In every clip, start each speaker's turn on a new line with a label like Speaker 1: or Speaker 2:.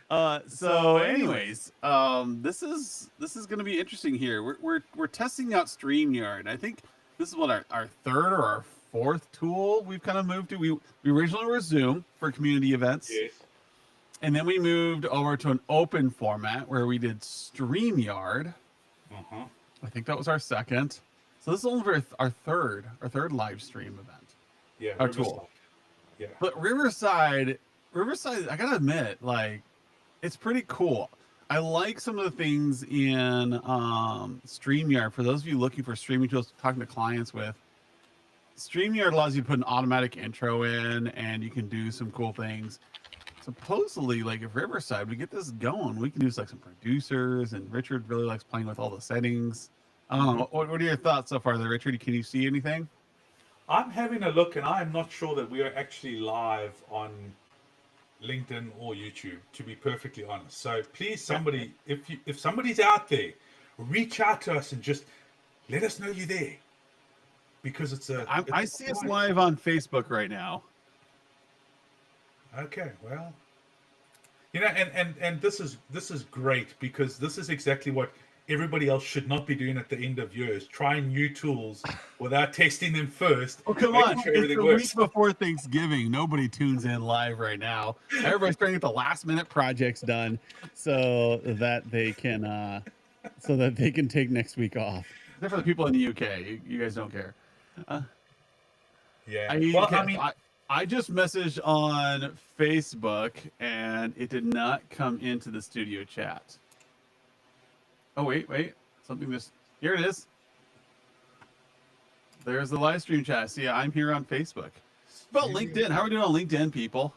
Speaker 1: So anyways, this is going to be interesting here. We're testing out StreamYard. I think this is what our third or our fourth tool we've kind of moved to. We originally were Zoom for community events,
Speaker 2: Yes.
Speaker 1: and then we moved over to an open format where we did StreamYard.
Speaker 2: Uh-huh.
Speaker 1: I think that was our second. So this is only our third live stream event,
Speaker 2: Yeah,
Speaker 1: our
Speaker 2: Riverside.
Speaker 1: tool.
Speaker 2: Yeah.
Speaker 1: But Riverside, I gotta admit, like it's pretty cool. I like some of the things in StreamYard. For those of you looking for streaming tools, talking to clients with, StreamYard allows you to put an automatic intro in, and you can do some cool things. Supposedly, like if Riverside, we get this going, we can do like some producers, and Richard really likes playing with all the settings. I don't
Speaker 2: Hmm.
Speaker 1: know. What are your thoughts so far, there, Richard? Can you see anything?
Speaker 2: I'm having a look, and I am not sure that we are actually live on LinkedIn or YouTube, to be perfectly honest. So please, somebody, if somebody's out there, reach out to us and just let us know you're there, because
Speaker 1: I
Speaker 2: it's
Speaker 1: see us
Speaker 2: quite
Speaker 1: live on Facebook right now.
Speaker 2: okay. Well, and this is great, because this is exactly what everybody else should not be doing at the end of years, trying new tools without testing them first,
Speaker 1: Oh, come on.
Speaker 2: making sure
Speaker 1: It's
Speaker 2: everything
Speaker 1: the week
Speaker 2: works.
Speaker 1: before Thanksgiving. Nobody tunes in live right now. Everybody's trying to get the last minute projects done so that they can take next week off. Except for the people in the UK. You guys don't care. Uh,
Speaker 2: Yeah.
Speaker 1: I,
Speaker 2: Well,
Speaker 1: okay,
Speaker 2: I mean,
Speaker 1: I just messaged on Facebook and it did not come into the studio chat. Oh, wait. Something this. Here it is. There's the live stream chat. See, I'm here on Facebook. About LinkedIn. How are we doing on LinkedIn, people?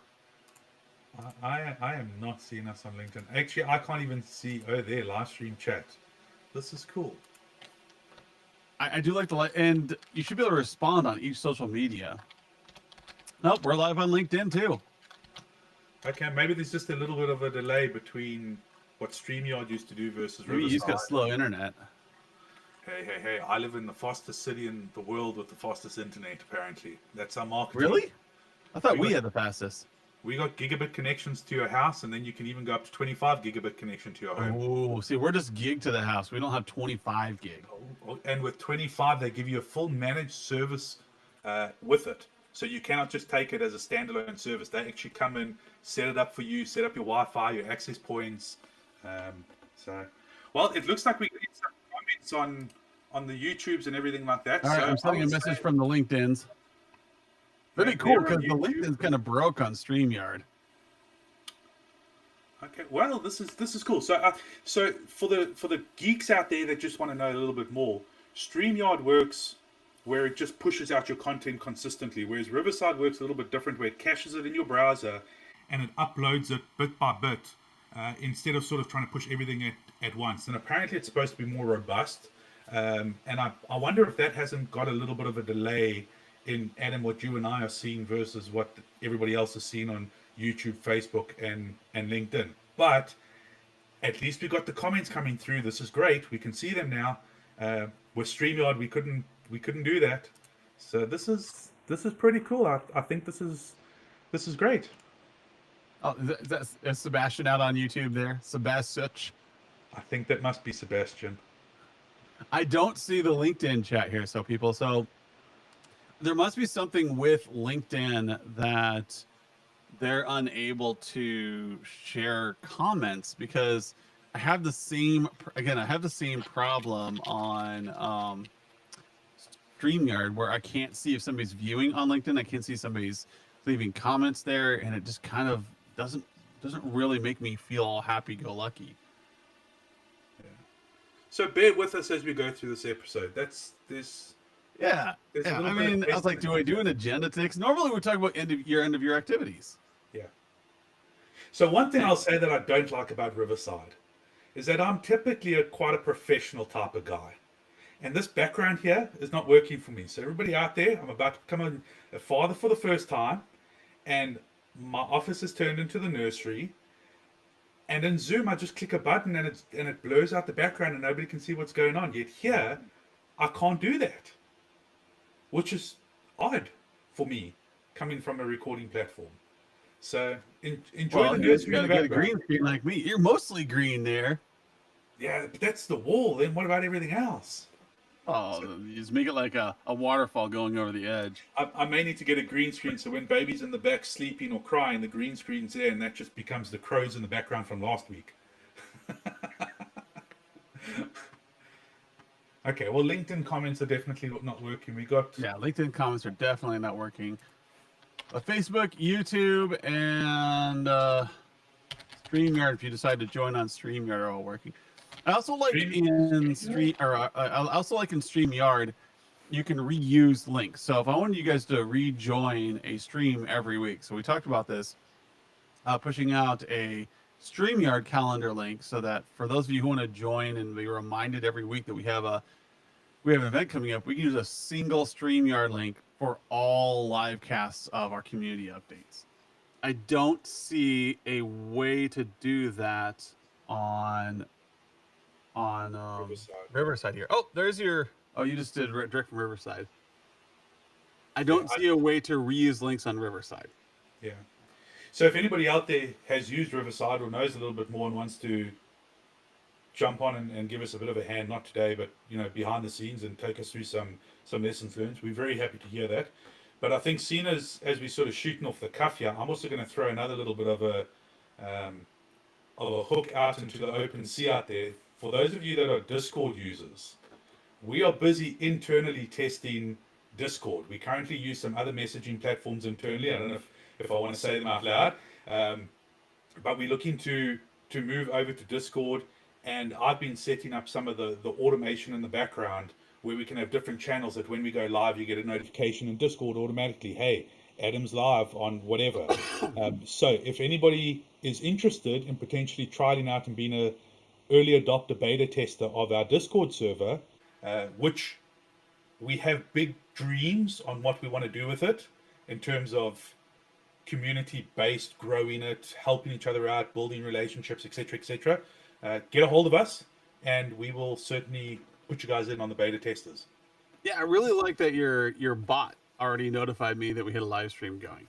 Speaker 2: I am not seeing us on LinkedIn. Actually, I can't even see. Oh, there, live stream chat. This is cool.
Speaker 1: I do like the and you should be able to respond on each social media. Nope, we're live on LinkedIn too.
Speaker 2: Okay, maybe there's just a little bit of a delay between what StreamYard used to do versus
Speaker 1: Maybe you just got
Speaker 2: Riverside.
Speaker 1: slow internet.
Speaker 2: Hey! I live in the fastest city in the world with the fastest internet. Apparently, that's our marketing.
Speaker 1: Really? I thought
Speaker 2: We
Speaker 1: we
Speaker 2: got
Speaker 1: had the fastest.
Speaker 2: we got gigabit connections to your house, and then you can even go up to 25 gigabit connection to your home.
Speaker 1: Oh, see, we're just gig to the house. We don't have 25 gig.
Speaker 2: And with 25, they give you a full managed service with it. So you cannot just take it as a standalone service. They actually come in, set it up for you, set up your Wi-Fi, your access points. Um, so, well, it looks like we get some comments on the YouTubes and everything like that.
Speaker 1: All right,
Speaker 2: So
Speaker 1: I'm
Speaker 2: I
Speaker 1: sending a
Speaker 2: would
Speaker 1: message
Speaker 2: say,
Speaker 1: from the LinkedIn's. Pretty
Speaker 2: yeah,
Speaker 1: cool
Speaker 2: they're on
Speaker 1: because the
Speaker 2: YouTube.
Speaker 1: LinkedIn's kind of broke on StreamYard.
Speaker 2: Okay, well, this is cool. So for the geeks out there that just want to know a little bit more, StreamYard works where it just pushes out your content consistently, whereas Riverside works a little bit different, where it caches it in your browser and it uploads it bit by bit, instead of sort of trying to push everything at once. And apparently, it's supposed to be more robust. And I wonder if that hasn't got a little bit of a delay in Adam, what you and I are seeing versus what everybody else is seeing on YouTube, Facebook, and LinkedIn. But at least we got the comments coming through. This is great. We can see them now. With StreamYard, we couldn't do that. So this is pretty cool. I think this is great.
Speaker 1: Oh, is Sebastian out on YouTube there? Sebastian.
Speaker 2: I think that must be Sebastian.
Speaker 1: I don't see the LinkedIn chat here, so there must be something with LinkedIn that they're unable to share comments because I have the same problem on StreamYard where I can't see if somebody's viewing on LinkedIn. I can't see somebody's leaving comments there, and it just kind of doesn't really make me feel all happy go lucky.
Speaker 2: So bear with us as we go through this episode. That's this.
Speaker 1: Yeah,
Speaker 2: There's a
Speaker 1: yeah.
Speaker 2: little
Speaker 1: I
Speaker 2: bit of
Speaker 1: mean, I was like, do I do an agenda today? 'Cause normally we talk about end of year activities.
Speaker 2: Yeah. So one thing I'll say that I don't like about Riverside is that I'm typically quite a professional type of guy. And this background here is not working for me. So everybody out there, I'm about to become a father for the first time, and my office is turned into the nursery. And in Zoom, I just click a button and it blurs out the background and nobody can see what's going on. Yet here, I can't do that, which is odd for me, coming from a recording platform. So enjoy
Speaker 1: Well,
Speaker 2: the
Speaker 1: you
Speaker 2: nursery in
Speaker 1: got
Speaker 2: the
Speaker 1: to get a
Speaker 2: background.
Speaker 1: green screen like me. You're mostly green there.
Speaker 2: Yeah, but that's the wall. Then what about everything else?
Speaker 1: Oh,
Speaker 2: So
Speaker 1: you just make it like a waterfall going over the edge.
Speaker 2: I may need to get a green screen so when baby's in the back sleeping or crying, the green screen's there, and that just becomes the crows in the background from last week. Okay, well, LinkedIn comments are definitely not working. We got
Speaker 1: Yeah, LinkedIn comments are definitely not working. But Facebook, YouTube, and StreamYard, if you decide to join on StreamYard, are all working. I also like
Speaker 2: stream.
Speaker 1: in I also like in StreamYard, you can reuse links. So if I wanted you guys to rejoin a stream every week, so we talked about this, pushing out a StreamYard calendar link so that for those of you who want to join and be reminded every week that we have an event coming up, we can use a single StreamYard link for all live casts of our community updates. I don't see a way to do that on
Speaker 2: Riverside.
Speaker 1: Riverside here. Oh, there's your. Oh, you just did direct from Riverside. I
Speaker 2: Yeah,
Speaker 1: don't see a way to reuse links on Riverside.
Speaker 2: yeah. So if anybody out there has used Riverside or knows a little bit more and wants to jump on and give us a bit of a hand, not today, but behind the scenes and take us through some lessons learned, we're very happy to hear that. But I think seeing as we sort of shooting off the cuff here, I'm also going to throw another little bit of a hook out into the open sea out there. For those of you that are Discord users, we are busy internally testing Discord. We currently use some other messaging platforms internally. I don't know if I want to say them out loud, but we're looking to move over to Discord. And I've been setting up some of the automation in the background where we can have different channels that when we go live, you get a notification in Discord automatically. Hey, Adam's live on whatever. So if anybody is interested in potentially trialing out and being a early adopter beta tester of our Discord server, which we have big dreams on what we want to do with it in terms of community based, growing it, helping each other out, building relationships, etc., etc. Get a hold of us, and we will certainly put you guys in on the beta testers.
Speaker 1: Yeah, I really like that your bot already notified me that we had a live stream going.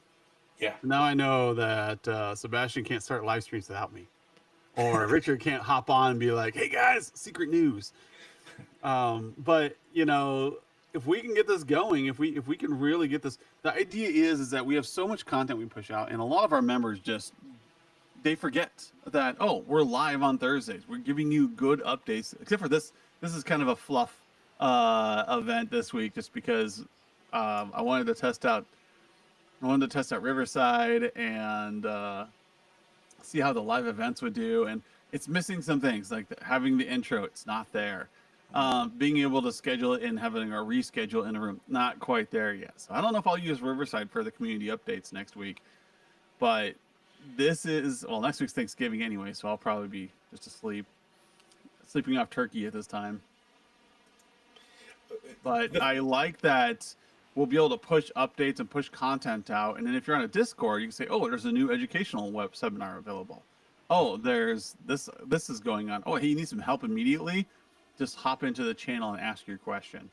Speaker 2: Yeah.
Speaker 1: Now I know that Sebastian can't start live streams without me, or Richard can't hop on and be like, "Hey guys, secret news." But if we can get this going, if we can really get this, the idea is that we have so much content we push out, and a lot of our members just they forget that, oh, we're live on Thursdays. We're giving you good updates, except for this. This is kind of a fluff event this week, just because I wanted to test out. I wanted to test out Riverside and see how the live events would do, and it's missing some things like having the intro. It's not there. Being able to schedule it and having a reschedule in a room, not quite there yet. So I don't know if I'll use Riverside for the community updates next week, but this is next week's Thanksgiving anyway, so I'll probably be just asleep, sleeping off turkey at this time. But I like that we'll be able to push updates and push content out, and then if you're on a Discord, you can say, "Oh, there's a new educational web seminar available. Oh, there's this is going on. Oh, he needs some help immediately." Just hop into the channel and ask your question.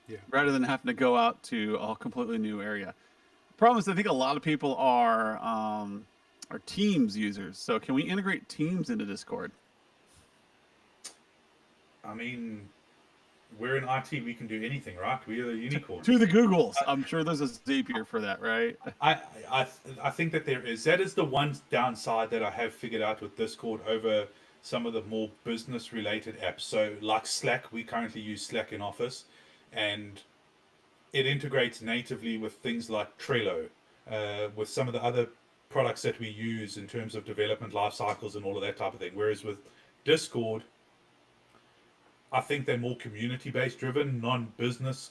Speaker 2: Yeah.
Speaker 1: Rather than having to go out to a completely new area. Problem is, I think a lot of people are Teams users. So can we integrate Teams into Discord?
Speaker 2: I mean, we're in IT. We can do anything, right? We are the unicorn.
Speaker 1: To the Googles. I'm sure there's a Zapier for that, right?
Speaker 2: I think that there is. That is the one downside that I have figured out with Discord over some of the more business related apps. So like Slack, we currently use Slack in Office, and it integrates natively with things like Trello, with some of the other products that we use in terms of development life cycles and all of that type of thing. Whereas with Discord, I think they're more community based driven, non-business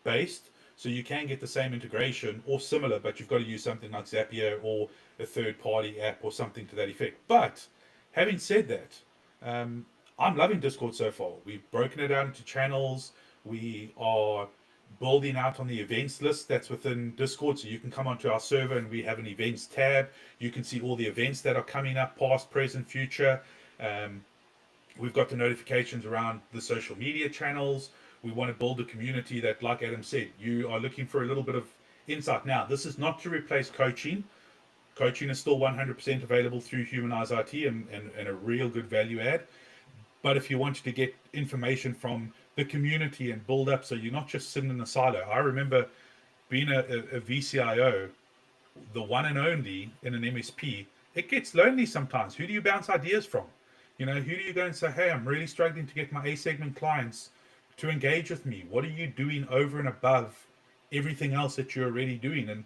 Speaker 2: based. So you can get the same integration or similar, but you've got to use something like Zapier or a third party app or something to that effect. But having said that, I'm loving Discord so far. We've broken it out into channels. We are building out on the events list that's within Discord. So you can come onto our server and we have an events tab. You can see all the events that are coming up, past, present, future. We've got the notifications around the social media channels. We want to build a community that, like Adam said, you are looking for a little bit of insight. Now, this is not to replace coaching. Coaching is still 100% available through Humanize IT and a real good value add. But if you wanted to get information from the community and build up, so you're not just sitting in a silo. I remember being a VCIO, the one and only in an MSP. It gets lonely sometimes. Who do you bounce ideas from? Who do you go and say, hey, I'm really struggling to get my A segment clients to engage with me. What are you doing over and above everything else that you're already doing? And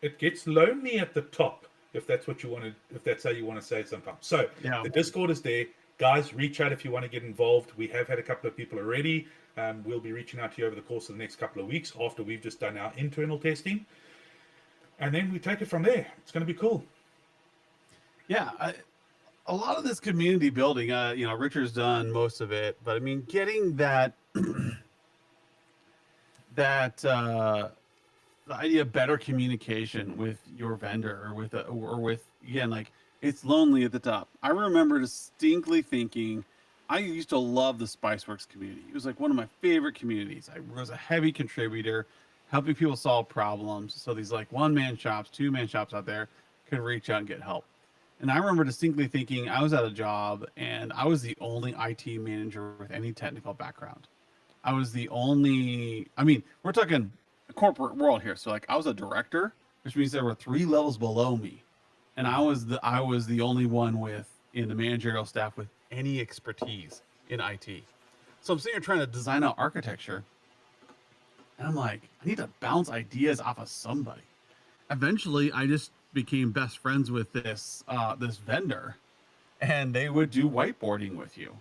Speaker 2: it gets lonely at the top, if that's what you want to, if that's how you want to say it sometimes. So
Speaker 1: Yeah.
Speaker 2: the Discord is there. Guys, reach out if you want to get involved. We have had a couple of people already. We'll be reaching out to you over the course of the next couple of weeks after we've just done our internal testing. And then we take it from there. It's going to be cool.
Speaker 1: Yeah. A lot of this community building, Richard's done most of it, but I mean, getting that, the idea of better communication with your vendor or with, again, like, it's lonely at the top. I remember distinctly thinking, I used to love the Spiceworks community. It was like one of my favorite communities. I was a heavy contributor, helping people solve problems. So these like 1-man shops, 2-man shops out there could reach out and get help. And I remember distinctly thinking I was at a job and I was the only IT manager with any technical background. I was the only, I mean, we're talking a corporate world here. So like I was a director, which means there were 3 levels below me. And I was the only one in the managerial staff with any expertise in IT. So I'm sitting here trying to design out architecture. And I'm like, I need to bounce ideas off of somebody. Eventually I just became best friends with this vendor, and they would do whiteboarding with you.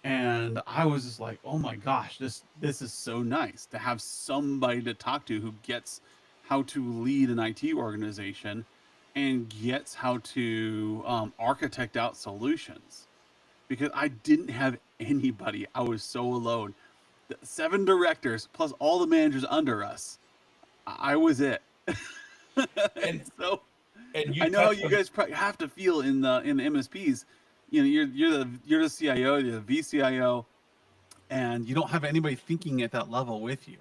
Speaker 1: And I was just like, oh my gosh, this is so nice to have somebody to talk to who gets how to lead an IT organization and gets how to architect out solutions. Because I didn't have anybody. I was so alone. The 7 directors plus all the managers under us. I was it. And so I know how you guys probably have to feel in the MSPs. You're the CIO, you're the VCIO, and you don't have anybody thinking at that level with you.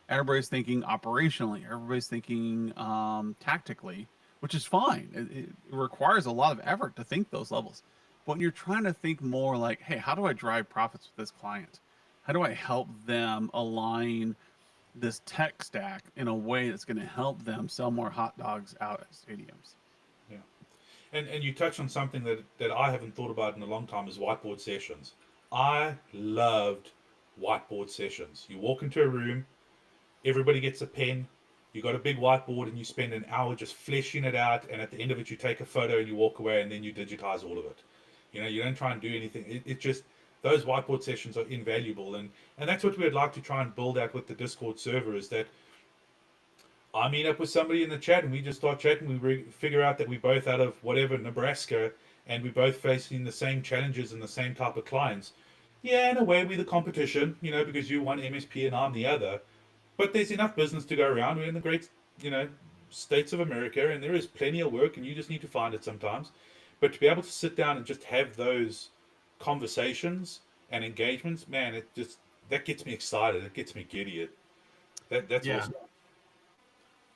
Speaker 1: Everybody's thinking operationally. Everybody's thinking tactically, which is fine. It requires a lot of effort to think those levels. But when you're trying to think more like, hey, how do I drive profits with this client? How do I help them align this tech stack in a way that's going to help them sell more hot dogs out at stadiums?
Speaker 2: Yeah. And you touch on something that I haven't thought about in a long time is whiteboard sessions. I loved whiteboard sessions. You walk into a room, everybody gets a pen, you got a big whiteboard, and you spend an hour just fleshing it out, and at the end of it you take a photo and you walk away, and then you digitize all of it. You don't try and do anything. It just, those whiteboard sessions are invaluable, and that's what we'd like to try and build out with the Discord server, is that I meet up with somebody in the chat and we just start chatting. We figure out that we're both out of whatever, Nebraska, and we're both facing the same challenges and the same type of clients. Yeah, in a way we're the competition, because you're one MSP and I'm the other. But there's enough business to go around. We're in the great, states of America, and there is plenty of work, and you just need to find it sometimes. But to be able to sit down and just have those conversations and engagements, man, that gets me excited. It gets me giddy. That's awesome.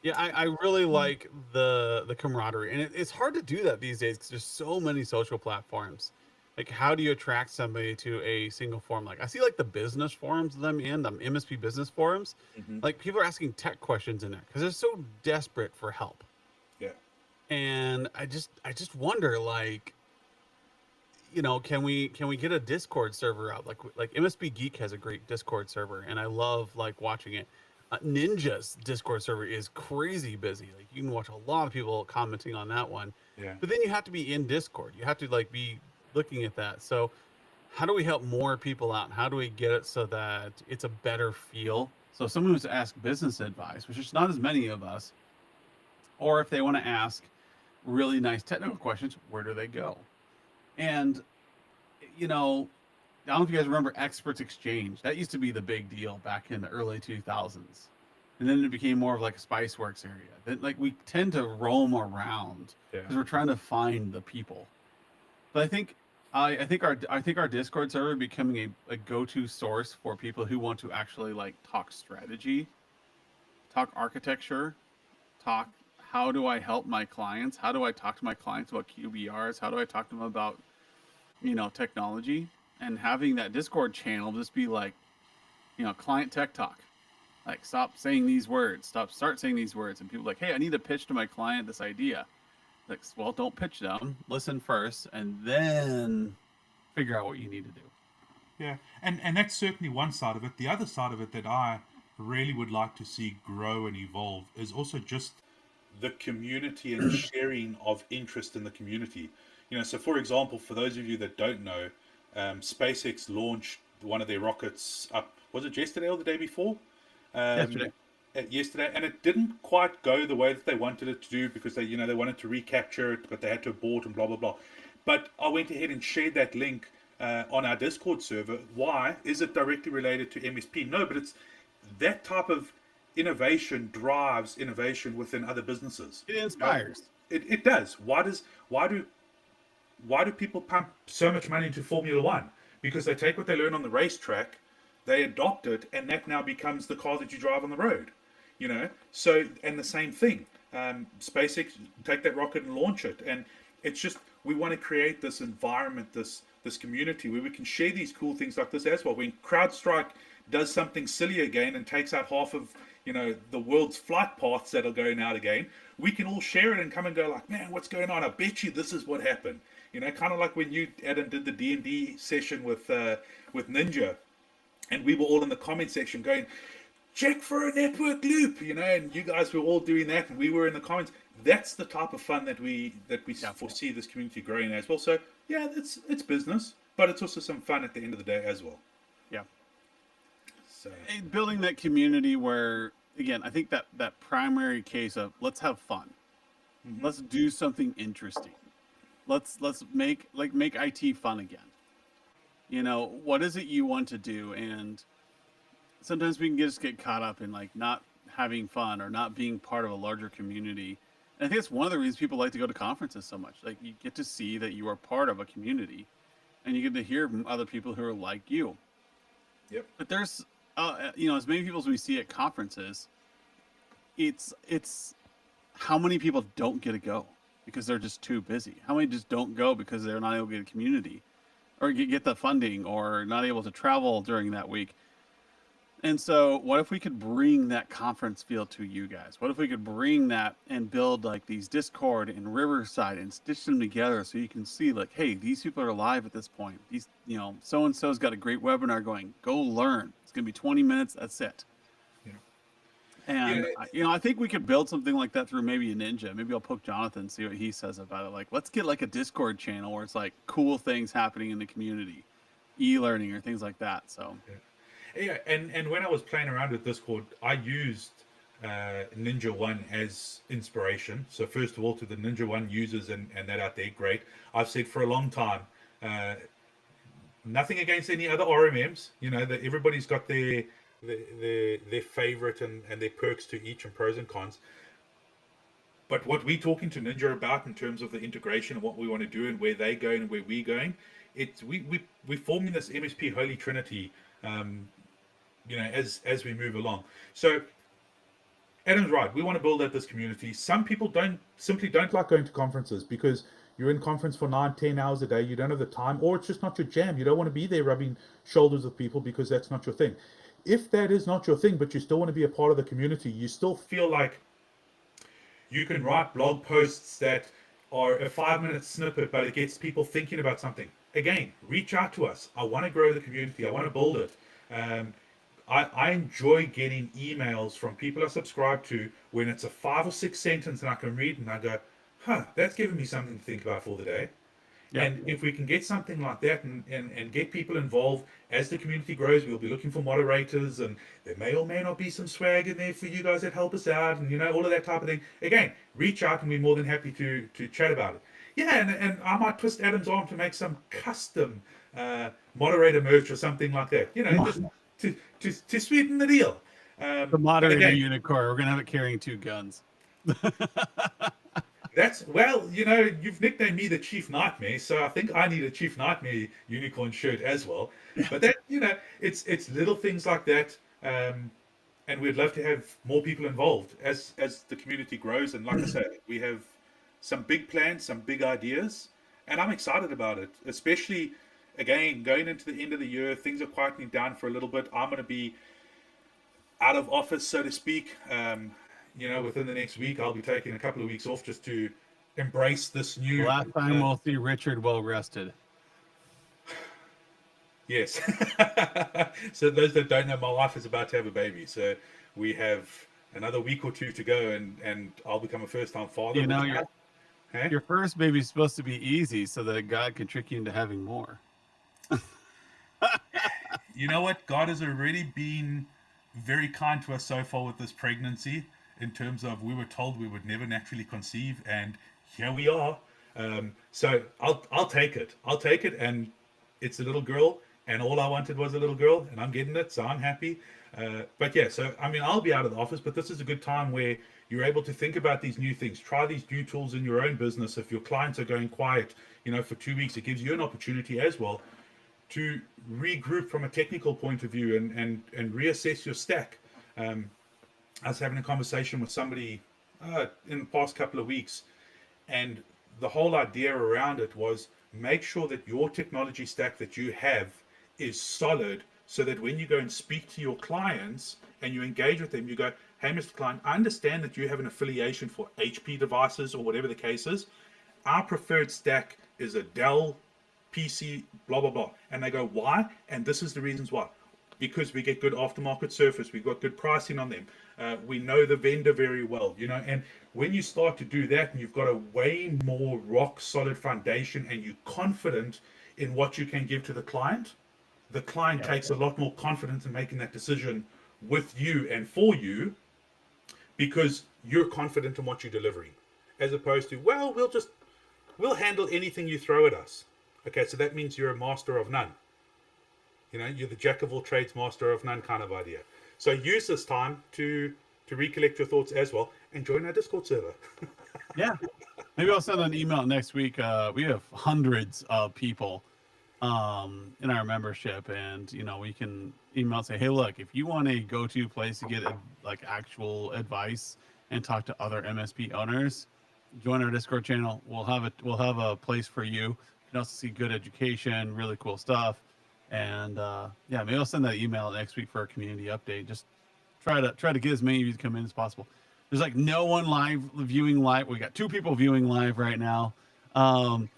Speaker 1: Yeah, I really like the camaraderie, and it's hard to do that these days because there's so many social platforms. Like, how do you attract somebody to a single forum? Like, I see like the business forums that I'm in, the MSP business forums.
Speaker 2: Mm-hmm.
Speaker 1: Like, people are asking tech questions in there because they're so desperate for help.
Speaker 2: Yeah.
Speaker 1: And I just wonder, like, can we get a Discord server out? Like MSP Geek has a great Discord server, and I love like watching it. Ninja's Discord server is crazy busy. Like, you can watch a lot of people commenting on that one.
Speaker 2: Yeah.
Speaker 1: But then you have to be in Discord. You have to like be looking at that. So how do we help more people out? How do we get it so that it's a better feel? So if someone wants to ask business advice, which is not as many of us, or if they want to ask really nice technical questions, where do they go? And, I don't know if you guys remember Experts Exchange. That used to be the big deal back in the early 2000s. And then it became more of like a Spiceworks area. Then, like, we tend to roam around because we're trying to find the people. But I think our Discord server becoming a go-to source for people who want to actually like talk strategy, talk architecture, talk how do I help my clients? How do I talk to my clients about QBRs? How do I talk to them about, technology? And having that Discord channel just be like, client tech talk. Like, stop saying these words, start saying these words. And people like, hey, I need to pitch to my client this idea. Like, well, don't pitch them. Listen first, and then figure out what you need to do.
Speaker 2: Yeah, and that's certainly one side of it. The other side of it that I really would like to see grow and evolve is also just the community and sharing of interest in the community. So for example, for those of you that don't know, SpaceX launched one of their rockets up. Was it yesterday or the day before?
Speaker 1: Yesterday.
Speaker 2: Yesterday, and it didn't quite go the way that they wanted it to do because they wanted to recapture it, but they had to abort and blah blah blah. But I went ahead and shared that link on our Discord server. Why? Is it directly related to MSP? No, but it's that type of innovation drives innovation within other businesses.
Speaker 1: It inspires.
Speaker 2: It does. Why do people pump so much money into Formula One? Because they take what they learn on the racetrack, they adopt it, and that now becomes the car that you drive on the road. So, and the same thing, SpaceX take that rocket and launch it, and it's just, we want to create this environment, this community where we can share these cool things like this as well. When CrowdStrike does something silly again and takes out half of the world's flight paths that are going out again, we can all share it and come and go like, man, what's going on? I bet you this is what happened. Kind of like when you, Adam, did the D&D session with Ninja, and we were all in the comment section going, check for a network loop, and you guys were all doing that, and we were in the comments. That's the type of fun that we foresee this community growing as well. So yeah, it's business, but it's also some fun at the end of the day as well.
Speaker 1: Yeah.
Speaker 2: So
Speaker 1: building that community where, again, I think that primary case of let's have fun, let's do something interesting, let's make IT fun again. What is it you want to do? And sometimes we can just get caught up in not having fun or not being part of a larger community. And I think it's one of the reasons people like to go to conferences so much. Like, you get to see that you are part of a community, and you get to hear from other people who are like you.
Speaker 2: Yep.
Speaker 1: But there's, as many people as we see at conferences, it's how many people don't get to go because they're just too busy. How many just don't go because they're not able to get a community or get the funding or not able to travel during that week. And so what if we could bring that conference feel to you guys? What if we could bring that and build these Discord and Riverside and stitch them together so you can see hey, these people are live at this point. These, so-and-so's got a great webinar going. Go learn. It's going to be 20 minutes. That's it.
Speaker 2: Yeah.
Speaker 1: And, I think we could build something like that through maybe a Ninja. Maybe I'll poke Jonathan and see what he says about it. Let's get a Discord channel where it's cool things happening in the community, e-learning or things like that. So.
Speaker 2: Yeah, and when I was playing around with Discord, I used Ninja One as inspiration. So first of all, to the Ninja One users and that out there, great. I've said for a long time, nothing against any other RMMs. That everybody's got their favorite and their perks to each, and pros and cons. But what we're talking to Ninja about in terms of the integration and what we want to do and where they go and where we're going, we're forming this MSP Holy Trinity. As we move along. So Adam's right. We want to build out this community. Some people don't like going to conferences because you're in conference for 9-10 hours a day. You don't have the time, or it's just not your jam. You don't want to be there rubbing shoulders with people because that's not your thing. If that is not your thing, but you still want to be a part of the community, you still feel like you can write blog posts that are a 5-minute snippet, but it gets people thinking about something. Again, reach out to us. I want to grow the community. I want to build it. I enjoy getting emails from people I subscribe to when it's a 5 or 6 sentence and I can read and I go, that's giving me something to think about for the day. Yeah. And if we can get something like that and get people involved as the community grows, we'll be looking for moderators, and there may or may not be some swag in there for you guys that help us out, and all of that type of thing. Again, reach out and we're more than happy to chat about it. Yeah, and I might twist Adam's arm to make some custom moderator merch or something like that. Just to sweeten the deal.
Speaker 1: The moderator unicorn. We're gonna have it carrying 2 guns.
Speaker 2: You've nicknamed me the Chief Nightmare, so I think I need a Chief Nightmare unicorn shirt as well. But that, it's little things like that. and we'd love to have more people involved as the community grows. And like I said, we have some big plans, some big ideas, and I'm excited about it. Especially, again, going into the end of the year, things are quietening down for a little bit. I'm going to be out of office, so to speak. Within the next week, I'll be taking a couple of weeks off just to embrace this
Speaker 1: The
Speaker 2: new.
Speaker 1: last time we'll see Richard well rested.
Speaker 2: Yes. So those that don't know, my wife is about to have a baby, so we have another week or two to go, and I'll become a first-time father.
Speaker 1: You know, your first baby's supposed to be easy, so that God can trick you into having more.
Speaker 2: You know what? God has already been very kind to us so far with this pregnancy. In terms of, we were told we would never naturally conceive, and here we are. So I'll take it. I'll take it, and it's a little girl, and all I wanted was a little girl, and I'm getting it, so I'm happy. But yeah, so I mean, I'll be out of the office, but this is a good time where you're able to think about these new things, try these new tools in your own business. If your clients are going quiet, for 2 weeks, it gives you an opportunity as well to regroup from a technical point of view and reassess your stack. I was having a conversation with somebody in the past couple of weeks, and the whole idea around it was make sure that your technology stack that you have is solid, so that when you go and speak to your clients and you engage with them, you go, hey, Mr. Client, I understand that you have an affiliation for HP devices or whatever the case is. Our preferred stack is a Dell PC, blah, blah, blah. And they go, why? And this is the reasons why. Because we get good aftermarket surface, we've got good pricing on them. We know the vendor very well, and when you start to do that and you've got a way more rock solid foundation and you're confident in what you can give to the client takes a lot more confidence in making that decision with you and for you, because you're confident in what you're delivering, as opposed to, well, we'll handle anything you throw at us. Okay, so that means you're a master of none. You're the jack of all trades, master of none kind of idea. So use this time to recollect your thoughts as well, and join our Discord server.
Speaker 1: Yeah. Maybe I'll send an email next week. We have hundreds of people in our membership, and we can email and say, hey, look, if you want a go-to place to get actual advice and talk to other MSP owners, join our Discord channel. We'll have a place for you. You can also see good education, really cool stuff. And maybe I'll send that email next week for our community update. Just try to get as many of you to come in as possible. There's no one viewing live. We got 2 people viewing live right now. No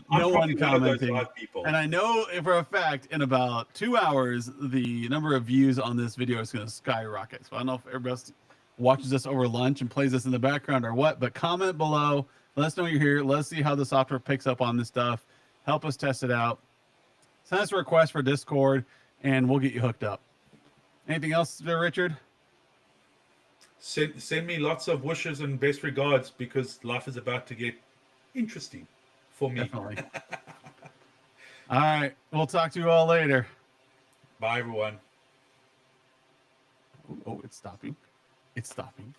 Speaker 1: one commenting. And I know for a fact in about 2 hours, the number of views on this video is going to skyrocket. So I don't know if everybody else watches this over lunch and plays this in the background or what, but comment below. Let us know you're here. Let's see how the software picks up on this stuff. Help us test it out. Send us a request for Discord, and we'll get you hooked up. Anything else there, Richard?
Speaker 2: Send me lots of wishes and best regards, because life is about to get interesting for me.
Speaker 1: Definitely. All right. We'll talk to you all later.
Speaker 2: Bye, everyone.
Speaker 1: Oh, it's stopping. It's stopping.